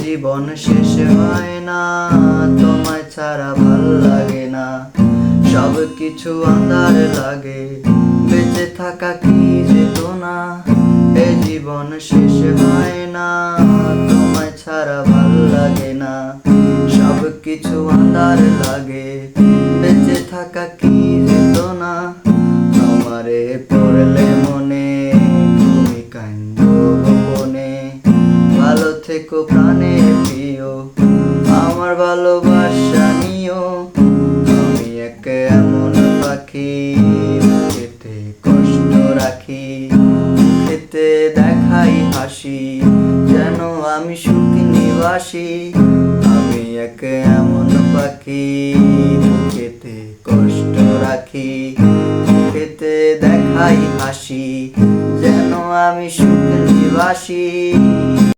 জীবন শেষ হয় না, তোমায় ছাড়া ভাল লাগে না। সব কিছু আন্ধার লাগে, বেঁচে থাকা কি যেত না। এ জীবন শেষ হয় না, তোমায় ছাড়া ভাল লাগে না। সব কিছু আন্ধার লাগে, বেঁচে থাকা কি যেত না। আমারে পড়লে মনে তুমি কান্দো গোপনে, ভালো থেকো প্রাণের প্রিয়, আমার ভালোবাসা নিও। আমি এক এমন পাখি, মুখেতে কষ্ট রাখি, মুখেতে দেখাই হাসি, যেন আমি সুখ নিবাসী। আমি এক এমন পাখি, মুখেতে কষ্ট রাখি, মুখেতে দেখাই হাসি, যেন আমি সুখ নিবাসী।